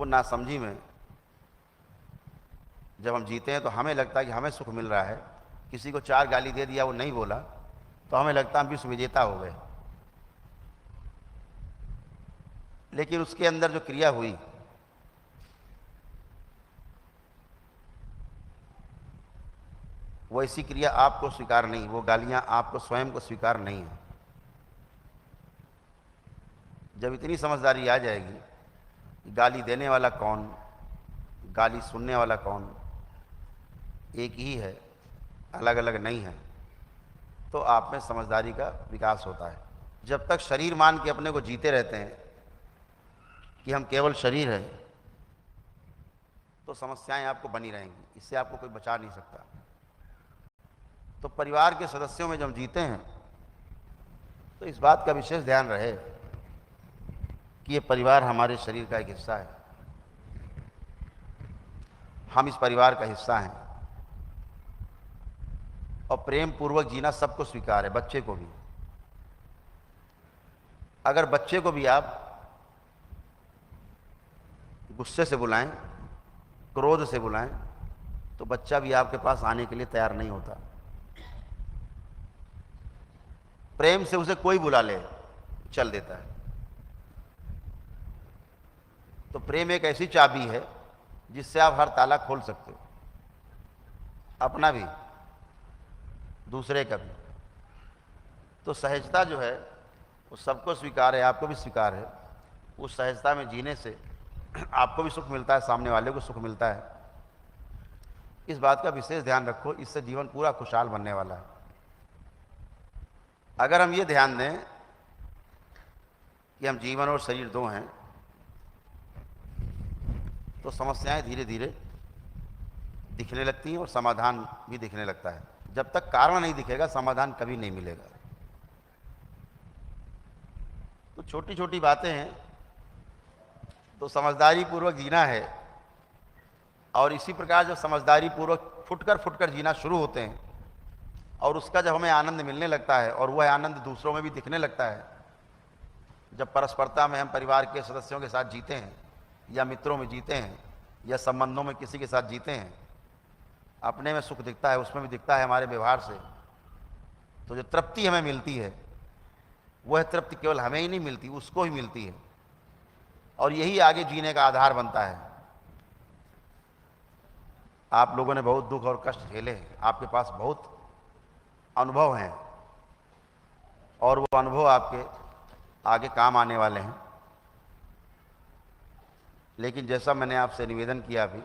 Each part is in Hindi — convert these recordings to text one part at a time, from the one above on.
वो नासमझी में जब हम जीते हैं तो हमें लगता है कि हमें सुख मिल रहा है। किसी को 4 गाली दे दिया, वो नहीं बोला, तो हमें लगता है हम विश्व विजेता हो गए। लेकिन उसके अंदर जो क्रिया हुई, वो ऐसी क्रिया आपको स्वीकार नहीं, वो गालियां आपको स्वयं को स्वीकार नहीं है। जब इतनी समझदारी आ जाएगी कि गाली देने वाला कौन, गाली सुनने वाला कौन, एक ही है, अलग अलग नहीं है, तो आप में समझदारी का विकास होता है। जब तक शरीर मान के अपने को जीते रहते हैं कि हम केवल शरीर हैं, तो समस्याएं आपको बनी रहेंगी, इससे आपको कोई बचा नहीं सकता। तो परिवार के सदस्यों में जब हम जीते हैं तो इस बात का विशेष ध्यान रहे कि ये परिवार हमारे शरीर का एक हिस्सा है, हम इस परिवार का हिस्सा हैं। और प्रेम पूर्वक जीना सबको स्वीकार है, बच्चे को भी। अगर बच्चे को भी आप गुस्से से बुलाएं, क्रोध से बुलाएं, तो बच्चा भी आपके पास आने के लिए तैयार नहीं होता। प्रेम से उसे कोई बुला ले, चल देता है। तो प्रेम एक ऐसी चाबी है जिससे आप हर ताला खोल सकते हो, अपना भी, दूसरे का भी। तो सहजता जो है वो सबको स्वीकार है, आपको भी स्वीकार है। उस सहजता में जीने से आपको भी सुख मिलता है, सामने वाले को सुख मिलता है। इस बात का विशेष ध्यान रखो, इससे जीवन पूरा खुशहाल बनने वाला है। अगर हम ये ध्यान दें कि हम जीवन और शरीर दो हैं, तो समस्याएं धीरे धीरे दिखने लगती हैं और समाधान भी दिखने लगता है। जब तक कारण नहीं दिखेगा, समाधान कभी नहीं मिलेगा। तो छोटी छोटी बातें हैं, तो समझदारी पूर्वक जीना है। और इसी प्रकार जब समझदारी पूर्वक फुटकर जीना शुरू होते हैं और उसका जब हमें आनंद मिलने लगता है और वह आनंद दूसरों में भी दिखने लगता है, जब परस्परता में हम परिवार के सदस्यों के साथ जीते हैं या मित्रों में जीते हैं या संबंधों में किसी के साथ जीते हैं, अपने में सुख दिखता है, उसमें भी दिखता है हमारे व्यवहार से, तो जो तृप्ति हमें मिलती है, वह तृप्ति केवल हमें ही नहीं मिलती, उसको ही मिलती है। और यही आगे जीने का आधार बनता है। आप लोगों ने बहुत दुख और कष्ट झेले हैं, आपके पास बहुत अनुभव हैं, और वो अनुभव आपके आगे काम आने वाले हैं। लेकिन जैसा मैंने आपसे निवेदन किया अभी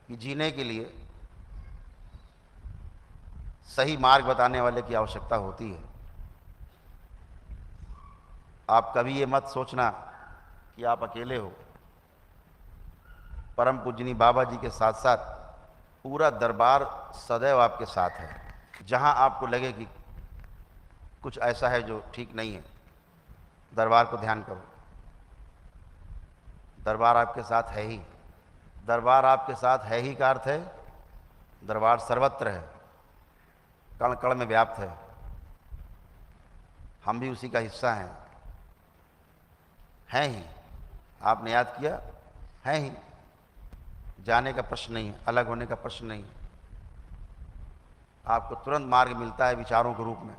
कि जीने के लिए सही मार्ग बताने वाले की आवश्यकता होती है। आप कभी ये मत सोचना कि आप अकेले हो। परम पूजनी बाबा जी के साथ साथ पूरा दरबार सदैव आपके साथ है। जहां आपको लगे कि कुछ ऐसा है जो ठीक नहीं है, दरबार को ध्यान करो, दरबार आपके साथ है ही। दरबार आपके साथ है ही का अर्थ है दरबार सर्वत्र है, कण कण में व्याप्त है। हम भी उसी का हिस्सा हैं ही। आपने याद किया, हैं ही। जाने का प्रश्न नहीं है, अलग होने का प्रश्न नहीं है। आपको तुरंत मार्ग मिलता है विचारों के रूप में।